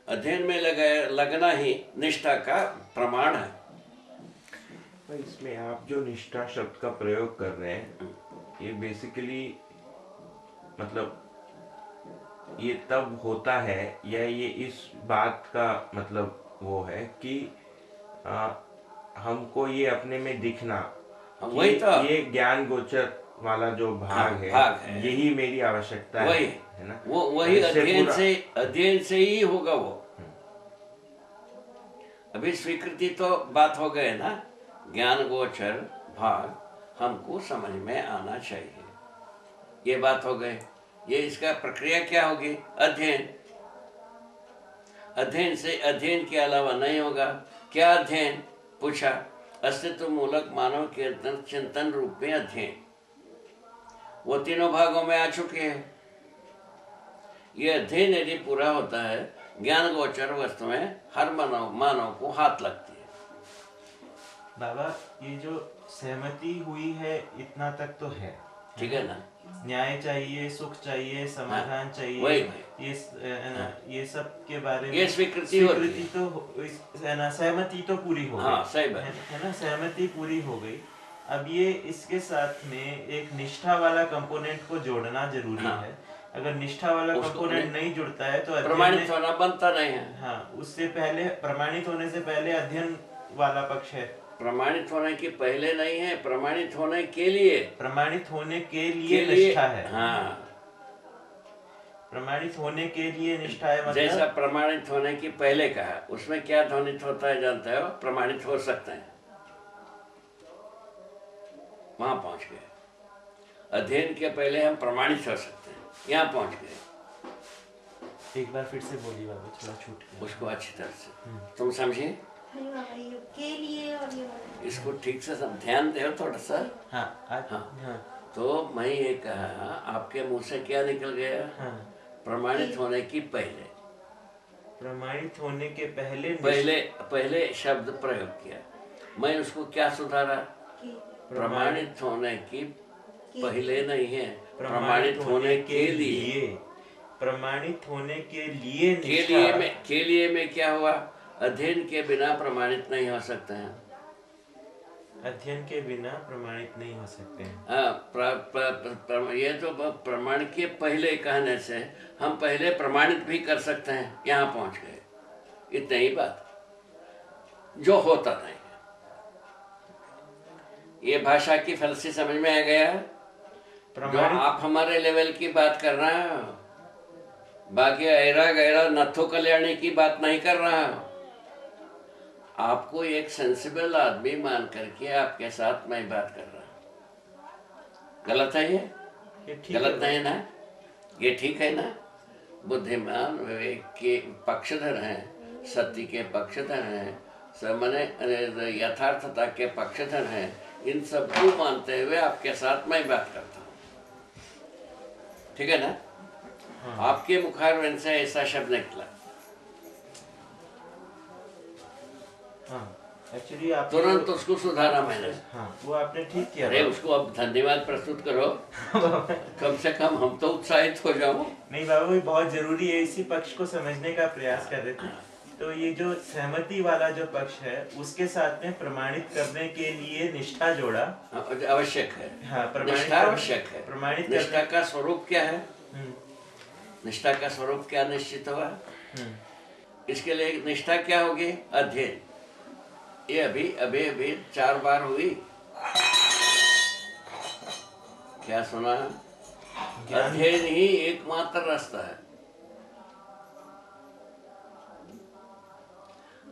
अध्ययन में लगना ही निष्ठा का प्रमाण है। पर इसमें आप जो निष्ठा शब्द का प्रयोग कर रहे हैं, ये बेसिकली मतलब ये तब होता है, या ये इस बात का मतलब वो है कि आ, हमको ये अपने में दिखना कि वही तो ये ज्ञान गोचर वाला जो भाग है, भाग है, यही मेरी आवश्यकता वही है ना। वो और वही इससे पूरा अध्ययन से ही होगा वो। अभी स्वीकृति तो बात हो गए ना, ज्ञान गोचर भाग हमको समझ में आना चाहिए, ये बात हो गई। ये इसका प्रक्रिया क्या होगी? अध्ययन। अध्ययन से अध्ययन के अलावा नहीं होगा। क्या अध्ययन? पूछा। अस्तित्व मूलक मानव कीर्तन चिंतन रूप में अध्ययन, वो तीनों भागों में आ चुके हैं। ये अध्ययन यदि पूरा होता है, ज्ञान गोचर वस्तु में हर मानव को हाथ लगती है। बाबा, ये जो सहमति हुई है इतना तक तो है, ठीक है ना? न्याय चाहिए, सुख चाहिए, समाधान चाहिए, वही ये सब के बारे में ये स्वीकृति तो है ना, सहमति तो पूरी हो गई। सही बात है ना, सहमति पूरी हो गई। अब ये इसके साथ में एक निष्ठा वाला कंपोनेंट को जोड़ना जरूरी है। अगर निष्ठा वाला कंपोनेंट नहीं जुड़ता है तो प्रमाणित होना बनता नहीं है। हाँ, उससे पहले, प्रमाणित होने से पहले अध्ययन वाला पक्ष है। प्रमाणित होने के पहले नहीं है, प्रमाणित होने के लिए, प्रमाणित होने के लिए निष्ठा है। हाँ, प्रमाणित होने के लिए निष्ठा है। मतलब जैसा प्रमाणित होने के पहले कहा, उसमें क्या ध्वनित होता है जानते हो? प्रमाणित हो सकते हैं, वहां पहुंच गए। अध्ययन के पहले हम प्रमाणित हो सकते हैं, यहाँ पहुंच गए। एक बार फिर से बोलिए बाबू, थोड़ा छूट गया। उसको अच्छी तरह से तुम समझे के लिए, और ये इसको ठीक से सब ध्यान दो थोड़ा सा। हाँ। तो मैं ये कहा, आपके मुंह से क्या निकल गया? प्रमाणित होने की पहले, प्रमाणित होने के पहले पहले शब्द प्रयोग किया। मैं उसको क्या सुधारा? प्रमाणित होने की पहले नहीं है, प्रमाणित होने के लिए। प्रमाणित होने के लिए के लिए में क्या हुआ? अध्ययन के बिना प्रमाणित नहीं हो सकते हैं। अध्ययन के बिना प्रमाणित नहीं हो सकते हैं। ये तो प्रमाण के पहले कहने से हम पहले प्रमाणित भी कर सकते हैं, यहाँ पहुंच गए। इतनी ही बात, जो होता नहीं है। ये भाषा की फलसी समझ में आ गया है? जो आप हमारे लेवल की बात कर रहे हो, बाकी ऐरा गैरा नथो कल्याणी की बात नहीं कर रहा हूं। आपको एक सेंसिबल आदमी मान करके आपके साथ मैं बात कर रहा हूं। गलत है ये गलत नहीं ना? ये ठीक है ना? बुद्धिमान विवेक के पक्षधर हैं, सत्य के पक्षधर हैं, समने यथार्थता के पक्षधर हैं। इन सब को मानते हुए आपके साथ मैं बात करता हूँ, ठीक है ना? आपके मुखारविंद से ऐसा शब्द निकला, एक्चुअली आप तुरंत उसको सुधारा मैंने। वो आपने ठीक किया। अरे उसको अब धन्यवाद प्रस्तुत करो, कम से कम हम तो उत्साहित हो जाओ। नहीं बाबू, ये बहुत जरूरी है, इसी पक्ष को समझने का प्रयास कर रहे थे। तो ये जो सहमति वाला जो पक्ष है, उसके साथ में प्रमाणित करने के लिए निष्ठा जोड़ा आवश्यक है। हाँ, निष्ठा आवश्यक है। प्रमाणित निष्ठा का स्वरूप क्या है? निष्ठा का स्वरूप क्या निश्चित हुआ? इसके लिए निष्ठा क्या होगी? अध्ययन। ये अभी 4 बार हुई, क्या सुना? अध्ययन ही एकमात्र रास्ता है।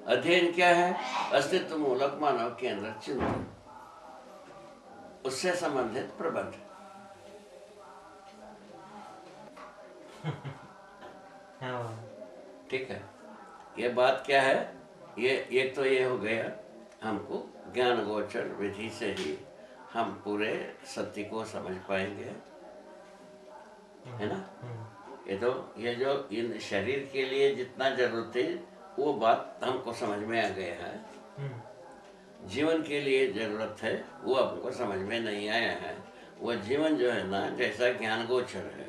अध्ययन क्या है? अस्तित्व मूलक मानव केंद्र चिंतन, उससे संबंधित प्रबंध। ठीक है, ये बात क्या है? ये एक तो ये हो गया, हमको ज्ञान गोचर विधि से ही हम पूरे सत्य को समझ पाएंगे, है ना? ये जो इन शरीर के लिए जितना जरूरत है वो बात हमको समझ में आ गया है। जीवन के लिए जरूरत है वो हमको समझ में नहीं आया है। वो जीवन जो है ना, जैसा ज्ञान गोचर है,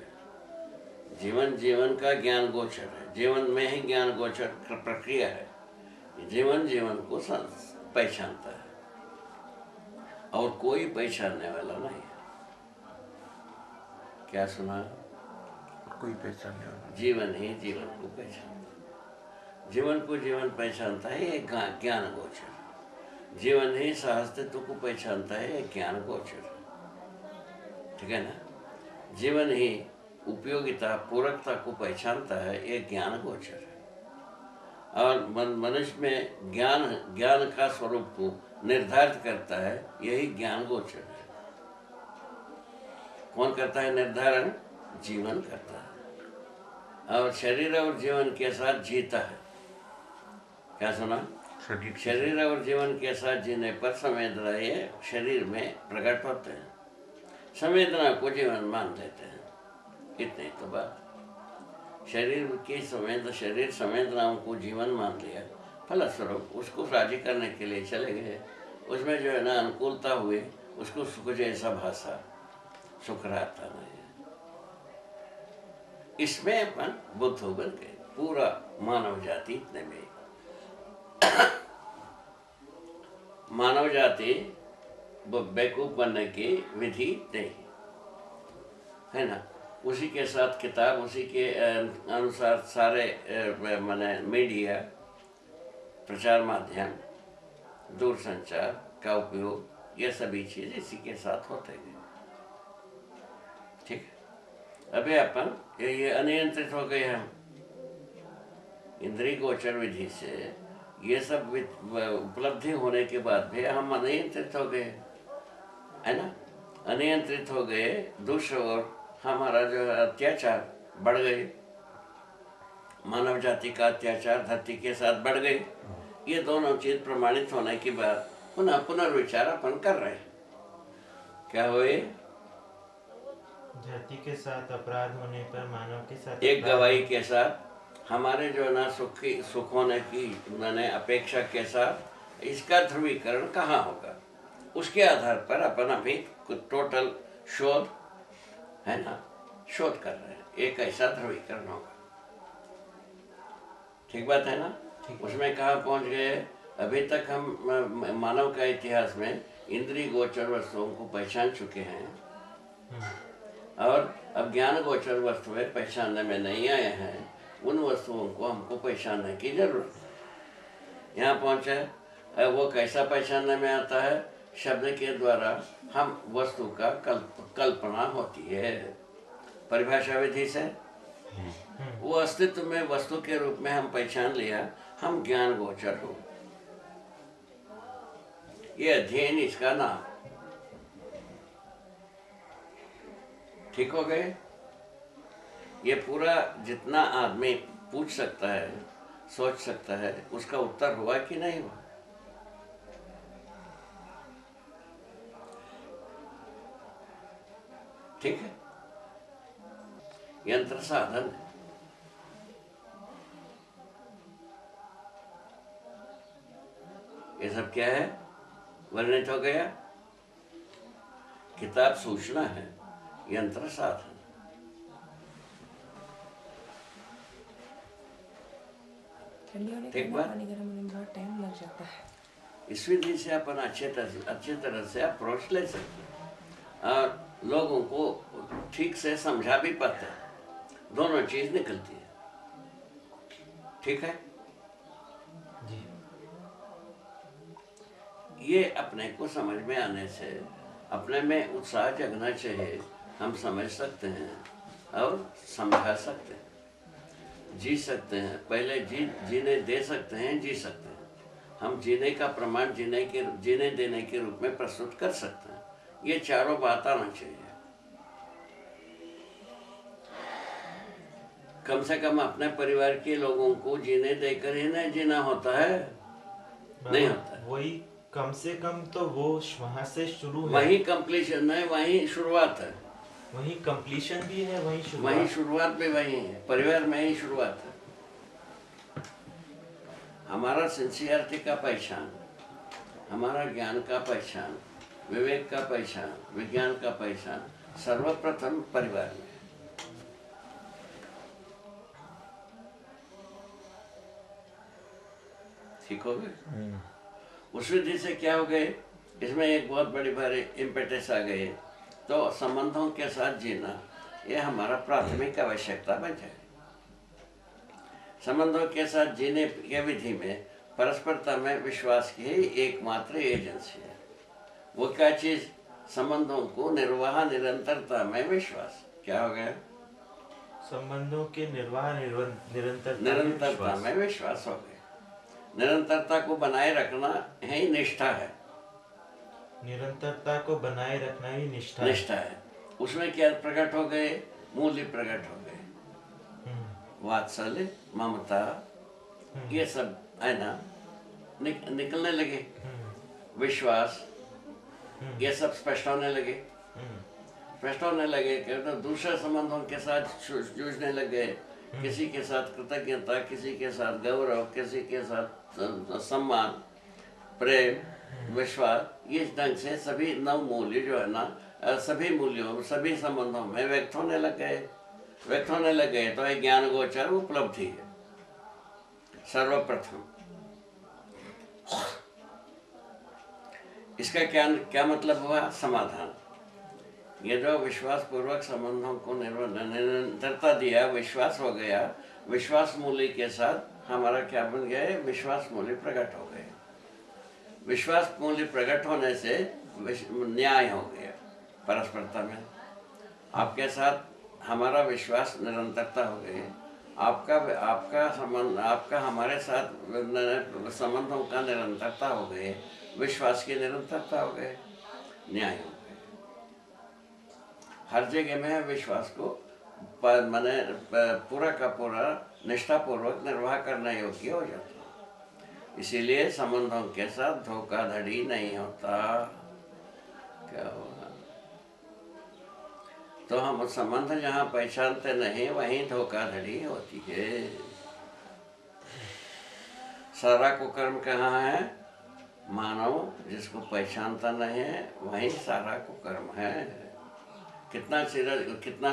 जीवन जीवन का ज्ञान गोचर है, जीवन में ही ज्ञान गोचर प्रक्रिया है। जीवन जीवन को पहचानता है और कोई पहचानने वाला नहीं है। क्या सुना? कोई पहचानने वाला। जीवन ही जीवन को पहचानता, जीवन को जीवन पहचानता है, ये ज्ञान गोचर। जीवन ही सहस्तित्व को पहचानता है, ये ज्ञान गोचर। ठीक है ना? जीवन ही उपयोगिता पूरकता को पहचानता है, ये ज्ञान गोचर है। और मनुष्य में ज्ञान का स्वरूप को निर्धारित करता है, यही ज्ञान गोचर है। कौन करता है निर्धारण? जीवन करता है, और शरीर और जीवन के साथ जीता है। क्या सुना? शरीर और जीवन के साथ जीने पर संवेदना ये शरीर में प्रकट होते हैं, संवेदना को जीवन मान लेते हैं। इतनी तो बात। शरीर संवेदनाओं को जीवन मान लिया, फलस्वरूप उसको राजी करने के लिए चले गए। उसमें जो है ना अनुकूलता हुई, उसको सुख जैसा भाषा, सुख रहता नहीं है। इसमें अपन बुद्ध होकर के पूरा मानव जाति, इतने में मानव जाति बेवकूफ बनने की विधि नहीं है ना। उसी के साथ किताब, उसी के अनुसार सारे माने मीडिया, प्रचार माध्यम, दूरसंचार का उपयोग, ये सभी चीज इसी के साथ होते गए। ठीक है? अभी अपन ये अनियंत्रित हो गए हम इंद्रिय गोचर विधि से। ये सब उपलब्धि होने के बाद भी हम अनियंत्रित हो गए, है ना। अनियंत्रित हो गए, दूसरी ओर हमारा जो अत्याचार बढ़ गए, मानव जाति का अत्याचार धरती के साथ बढ़ गए। ये दोनों चीज प्रमाणित होने के बाद पुनः पुनर्विचार अपन कर रहे हैं। क्या हुए? धरती के साथ अपराध होने पर मानव के साथ एक गवाही के साथ हमारे जो ना सुख होने की मैंने अपेक्षा के साथ इसका ध्रुवीकरण कहाँ होगा, उसके आधार पर अपन अभी टोटल शोध, है ना, शोध कर रहे हैं। एक ऐसा ध्रुवीकरण होगा। ठीक बात है ना? उसमें कहाँ पहुंच गए? अभी तक हम मानव का इतिहास में इंद्रिय गोचर वस्तुओं को पहचान चुके हैं, और अब ज्ञान गोचर वस्तुएं पहचानने में नहीं आए हैं। उन वस्तुओं को हमको पहचानने की जरूरत है। यहाँ पहुंचे, वो कैसा पहचानने में आता है? शब्द के द्वारा हम वस्तु का कल्पना होती है, परिभाषा विधि से। वो अस्तित्व में वस्तु के रूप में हम पहचान लिया, हम ज्ञान गोचर हो। ये अध्ययन, इसका नाम। ठीक हो गए? ये पूरा जितना आदमी पूछ सकता है, सोच सकता है, उसका उत्तर हुआ कि नहीं हुआ? ठीक है? यंत्र साधन है। ये सब क्या है? वर्णित हो गया। किताब सूचना है, यंत्र साधन। ठीक बात। गरम होने में बहुत टाइम लग जाता है। इस विधि से अपन अच्छे तरह से अप्रोच ले सकते हैं और लोगों को ठीक से समझा भी पाते हैं। दोनों चीज निकलती है। ठीक है? ये अपने को समझ में आने से अपने में उत्साह जगना चाहिए। हम समझ सकते हैं और समझा सकते हैं, जी सकते हैं। पहले जीने दे सकते हैं, जी सकते हैं। हम जीने का प्रमाण जीने देने के रूप में प्रस्तुत कर सकते हैं। ये चारों बात आना चाहिए। कम से कम अपने परिवार के लोगों को जीने देकर ही नहीं जीना होता है, नहीं होता है। वही कम से कम तो वो वहाँ से शुरू है, वही कंप्लीशन है, वही शुरुआत है, वही कंप्लीशन भी है, वही शुरुआत भी वही है। परिवार में ही शुरुआत है। हमारा सिंसियरिटी का पहचान, हमारा ज्ञान का पहचान, विवेक का पहचान, विज्ञान का पहचान सर्वप्रथम परिवार में। सीखोगे। उस विधि से क्या हो गए, इसमें एक बहुत बड़ी भारी इम्पेटस आ गई। तो संबंधों के साथ जीना ये हमारा प्राथमिक आवश्यकता बन जाए। संबंधों के साथ जीने की विधि में परस्परता में विश्वास की ही एकमात्र एजेंसी है। वो क्या चीज? संबंधों को निर्वाह निरंतरता में विश्वास। क्या हो गया? संबंधों के निर्वाह निरंतरता में विश्वास हो गया। निरंतरता को बनाए रखना ही निष्ठा है। निरंतरता को बनाए रखना ही निष्ठा है। उसमें क्या प्रकट हो गए? मूल्य प्रकट हो गए। वात्सल्य, ममता, ये सब है ना, निकलने लगे। विश्वास, ये सब स्पष्ट होने लगे। तो दूसरे संबंधों के साथ जूझने लगे। किसी के साथ कृतज्ञता, किसी के साथ गौरव, किसी के साथ सम्मान, प्रेम, विश्वास, इस ढंग से सभी नव मूल्य जो है ना, सभी मूल्यों, सभी संबंधों में व्यक्त होने लग गए। तो एक ज्ञान गोचर उपलब्धि है सर्वप्रथम। इसका क्या मतलब हुआ? समाधान। ये जो विश्वास पूर्वक संबंधों को निरंतरता दिया, विश्वास हो गया। विश्वास मूल्य के साथ हमारा क्या बन गया? विश्वास मूल्य प्रकट हो गए। विश्वास मूल्य प्रकट होने से न्याय हो गया परस्परता में। आपके साथ हमारा विश्वास निरंतरता हो गई। आपका हमारे साथ संबंधों का निरंतरता हो गए। विश्वास की निरंतरता हो गए, न्याय हो गए। हर जगह में विश्वास को माने पूरा का पूरा निष्ठापूर्वक निर्वाह करने योग्य हो जाता। इसीलिए संबंधों के साथ धोखाधड़ी नहीं होता। क्या होगा? तो हम संबंध जहाँ पहचानते नहीं, वहीं धोखाधड़ी होती है। सारा कुकर्म कहाँ है? मानव जिसको पहचानता नहीं है, वहीं सारा कुकर्म है। कितना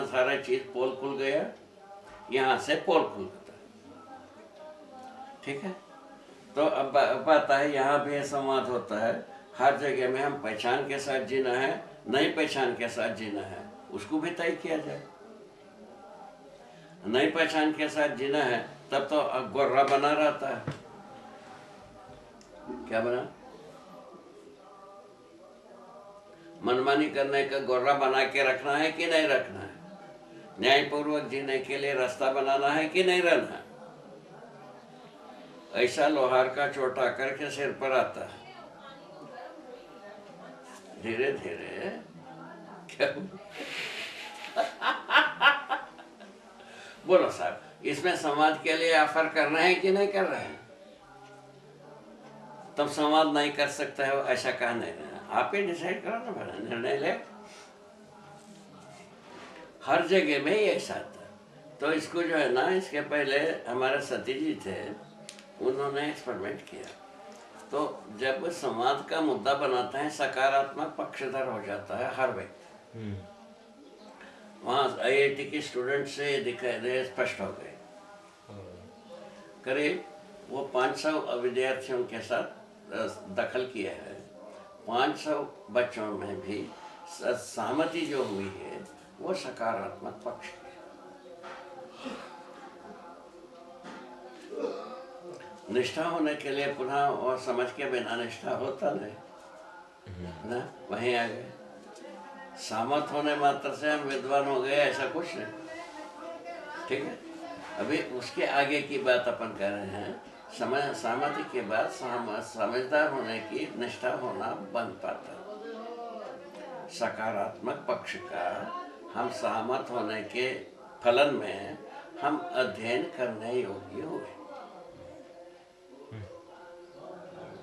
सारा चीज पोल खुल गया, यहाँ से पोल खुल गया। ठीक है। तो अब बात है, यहाँ भी संवाद होता है। हर जगह में हम पहचान के साथ जीना है, नई पहचान के साथ जीना है, उसको भी तय किया जाए। नई पहचान के साथ जीना है तब तो गोर्रा बना रहता है। क्या बना? मनमानी करने का गोर्रा बना के रखना है कि नहीं रखना है? न्यायपूर्वक जीने के लिए रास्ता बनाना है कि नहीं रहना है? ऐसा लोहार का चोटा करके सिर पर आता है। धीरे धीरे क्या बोलो साहब, इसमें समाज के लिए ऑफर कर रहे हैं कि नहीं कर रहे हैं? तब संवाद नहीं कर सकता है, ऐसा कहा नहीं रहे। आप ही डिसाइड करो ना, बड़ा निर्णय ले। हर जगह में ही ऐसा था। तो इसको जो है ना, इसके पहले हमारे सती जी थे, उन्होंने एक्सपेरिमेंट किया। तो जब समाज का मुद्दा बनाता है, सकारात्मक पक्षधर हो जाता है हर व्यक्ति। वहाँ IIT के स्टूडेंट से दिखाई स्पष्ट हो गए। करीब वो 500 विद्यार्थियों के साथ दखल किया है। 500 बच्चों में भी सहमति जो हुई है वो सकारात्मक पक्ष है। निष्ठा होने के लिए पुनः और समझ के बिना निष्ठा होता नहीं ना, वहीं आ गए। सहमत होने मात्र से हम विद्वान हो गए, ऐसा कुछ नहीं। ठीक है। अभी उसके आगे की बात अपन कर रहे हैं। सहमति के बाद समझदार होने की निष्ठा होना बन पाता। सकारात्मक पक्ष का हम सहमत होने के फलन में हम अध्ययन करने योग्य हुए।